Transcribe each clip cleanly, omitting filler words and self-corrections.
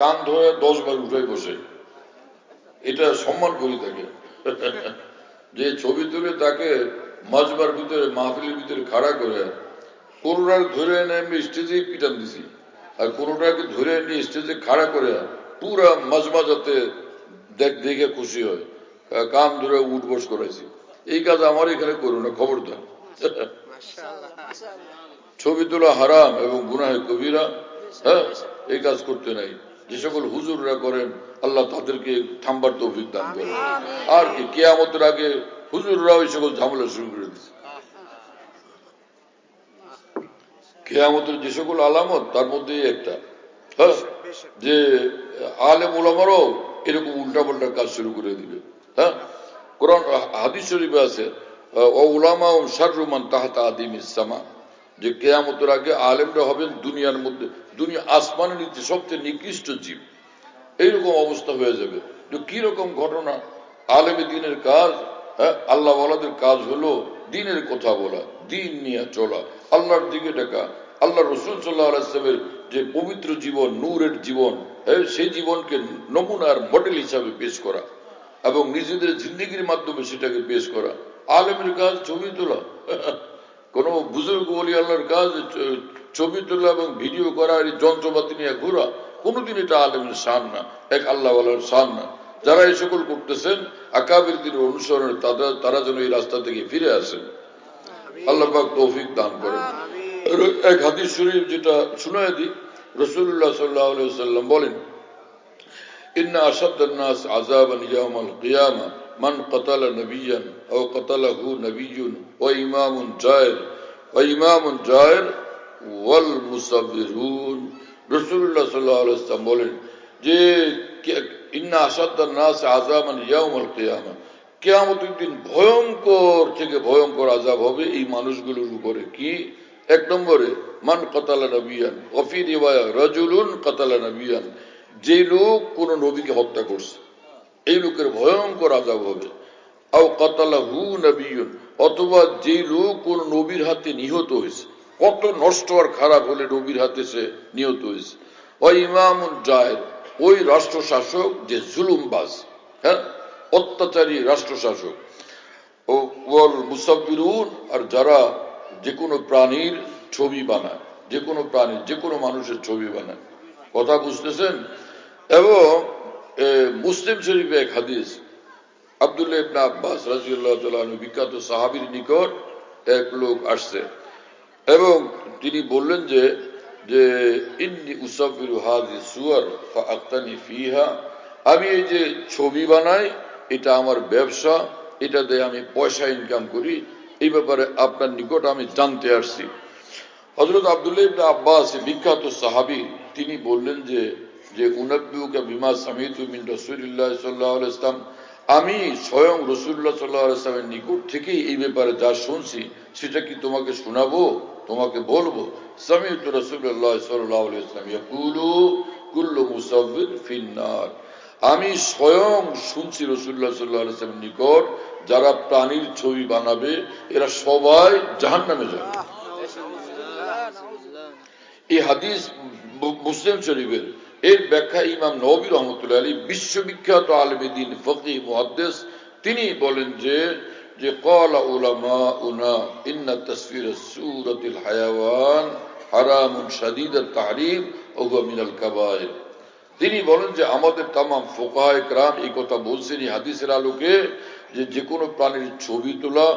কান ধরে 10 বার উঠে বসে, এটা সম্মান করি তাকে। যে ছবি তুলে তাকে মজবার ভিতরে মাহফিলের ভিতরে খাড়া করে কোনোটার ধরে এনে আমি স্টেজে পিটান দিছি, আর কোনোটাকে ধরে এনে স্টেজে খাড়া করে পুরা মজমাজাতে দেখে খুশি হয়, কান ধরে উঠবস করাইছি। এই কাজ আমার এখানে করো না, খবরদার। ছবি তোলা হারাম এবং গুনাহে কবিরা। হ্যাঁ, এই কাজ করতে নাই। যে সকল হুজুররা করেন আল্লাহ তাদেরকে থামবার তৌফিক দান করেন। আর কি কিয়ামতের আগে হুজুররা ওই সকল ঝামেলা শুরু করে দিচ্ছে। কিয়ামতের যে সকল আলামত তার মধ্যে একটা, হ্যাঁ, যে আলেম ওলামারও এরকম উল্টাপাল্টা কাজ শুরু করে দিবে। হ্যাঁ, কোরআন হাদিস শরীফে আছে ওলামা ও শাররুমান তাহতা আদিমিস সামা, যে কিয়ামতের আগে আলেমরা হবেন দুনিয়ার মধ্যে, দুনিয়া আসমানের নিচে সবচেয়ে নিকৃষ্ট জীব। এইরকম অবস্থা হয়ে যাবে। তো কি রকম ঘটনা? আলেমে দিনের কাজ, হ্যাঁ, আল্লাহ ওয়ালাদের কাজ হলো দিনের কথা বলা, দিন নিয়ে চলা, আল্লাহর দিকে ডাকা, আল্লাহ রসুল সাল্লাল্লাহু আলাইহি ওয়াসাল্লামের যে পবিত্র জীবন, নূরের জীবন, হ্যাঁ, সেই জীবনকে নমুনার মডেল হিসাবে পেশ করা এবং নিজেদের জিন্দগির মাধ্যমে সেটাকে পেশ করা। আলেমের কাজ ছবি তোলা। কোন বুজুর্গ ওলি আল্লাহর কাজ ছবি তোলা এবং ভিডিও করা, এই যন্ত্রপাতি নিয়ে ঘোরা, কোনোদিন এটা আলেমের শান না, এক আল্লাহ ওয়ালার শান না। যারা এই সকল করতেছেন আকাবিরদের অনুসরণে তারা যেন এই রাস্তা থেকে ফিরে আসেন। আল্লাহ পাক তৌফিক দান করেন। এক হাদিস শরীফ যেটা শুনায় দিই, রাসূলুল্লাহ সাল্লাল্লাহু আলাইহি ওয়াসাল্লাম বলেন, ইন্না আশাদ্দান নাস আযাবান ইয়াউমাল কিয়ামা মান কাতালা নাবিয়ান আও কাতালাহু নাবিয়্যুন ওয়া ইমামুন জায়ের ওয়াল মুসাব্বিরুন। রাসূলুল্লাহ সাল্লাল্লাহু আলাইহি ওয়াসাল্লাম বলেন যে ইন্না আশাদ্দান নাস আযাবান ইয়াউমাল কিয়ামা, কিয়ামতের দিন ভয়ঙ্কর থেকে ভয়ঙ্কর আযাব হবে এই মানুষগুলোর উপরে। কি? এক নম্বরে মান কাতালা নাবিয়ান, ওয়া ফি রিওয়ায়া রাজুলুন কাতালা নাবিয়ান, যে লোক কোন নবীকে হত্যা করছে, এই লোকের ভয়ঙ্কর আযাব হবে। আও কাতালাহু নাবিয়্যুন, অথবা যে লোক কোন নবীর হাতে নিহত হয়েছে, কত নষ্ট আর খারাপ হলে নবীর হাতে সে নিহত হয়েছে। ওয়া ইমামুন জায়ের, ওই রাষ্ট্র শাসক যে জুলুমবাজ, হ্যাঁ, অত্যাচারী রাষ্ট্র শাসক। ও ওয়াল মুসাব্বিরুন, আর যারা যে কোনো প্রাণীর ছবি বানায়, যে কোনো প্রাণীর, যে কোনো মানুষের ছবি বানায়। কথা বুঝতেছেন? এবং মুসলিম শরীফে এক হাদিস, আব্দুল্লাহ ইবনে আব্বাস রাদিয়াল্লাহু তাআলা আনহু, বিখ্যাত সাহাবীর নিকট এক লোক আসছে এবং তিনি বললেন যে ইন্নী উসাব্বিরু হাযিহি সুওয়ার ফাআক্তানি ফিহা, আমি এই যে ছবি বানাই এটা আমার ব্যবসা, এটা দিয়ে আমি পয়সা ইনকাম করি, এই ব্যাপারে আপনার নিকট আমি জানতে আসছি। হযরত আব্দুল্লাহ ইবনে আব্বাস বিখ্যাত সাহাবী, তিনি বললেন যে উনাব্বিউকা বিমা সামিতু মিন রাসূলিল্লাহ সাল্লাল্লাহু আলাইহি ওয়াসাল্লাম, আমি স্বয়ং রাসূলুল্লাহ সাল্লাল্লাহু আলাইহি ওয়াসাল্লামের নিকট থেকেই এই ব্যাপারে যা শুনছি সেটা কি তোমাকে শোনাবো, তোমাকে বলবো। সামিতু রাসূলুল্লাহ সাল্লাল্লাহু আলাইহি ওয়াসাল্লাম ইয়াকুলু কুল্লু মুসাব্বির ফিন্নার, আমি স্বয়ং শুনছি রাসূলুল্লাহ সাল্লাল্লাহু আলাইহি ওয়াসাল্লামের নিকট যারা প্রাণীর ছবি বানাবে এরা সবাই জাহান্নামে যাবে। এই হাদিস মুসলিম শরীফের। এর ব্যাখ্যা ইমাম নববী রাহমাতুল্লাহি আলাইহি, বিশ্ববিখ্যাত আলেমে দ্বীন, ফকিহ, মুহাদ্দিস, তিনি বলেন যে ক্বালা উলামাউনা ইন্না তাসফির সূরাতিল হায়াওয়ান হারামুন শাদীদুত তাহরীম ওয়া হুয়া মিনাল কাবায়ের। তিনি বলেন যে আমাদের তামাম ফুকাহায়ে কেরাম এই কথা বলছেন এই হাদিসের আলোকে যে কোনো প্রাণীর ছবি তোলা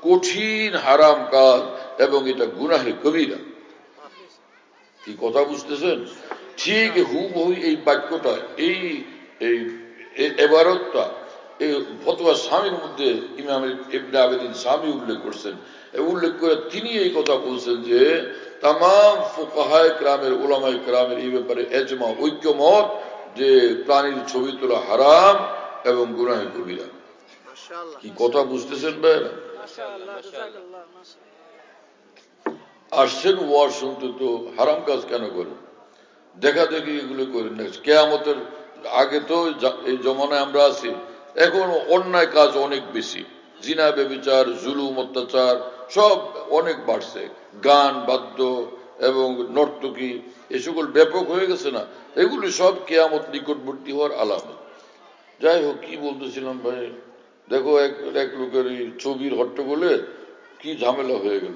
কঠিন হারাম কাজ এবং এটা গুনাহে কবিরা। কি কথা বুঝতেছেন? ঠিক হুবহু এই বাক্যটা, এই ইবারতটা এই ফতোয়া শামীর মধ্যে ইমাম ইবনে আবিদিন শামী উল্লেখ করছেন। উল্লেখ করে তিনি এই কথা বলছেন যে তামাম ফুকাহায়ে কেরামের, উলামায়ে কেরামের এই ব্যাপারে এজমা, ঐক্যমত যে প্রাণীর ছবি তোলা হারাম এবং গুনাহে কবিরা। কি কথা বুঝতেছেন ভাইরা? আসছেন ওয়াজ শুনতে, তো হারাম কাজ কেন করেন? দেখা দেখি এগুলো করেন না। কিয়ামতের আগে তো এই জমানায় আমরা আছি, এখন অন্যায় কাজ অনেক বেশি, জিনা, ব্যভিচার, জুলুম, অত্যাচার সব অনেক বাড়ছে। গান, বাদ্য এবং নর্তকী, এ সকল ব্যাপক হয়ে গেছে না, এগুলি সব কেয়ামত নিকটবর্তী হওয়ার আলামত। যাই হোক, কি বলতেছিলাম ভাই, দেখো এক লোকের ছবির হট্টগোলে কি ঝামেলা হয়ে গেল।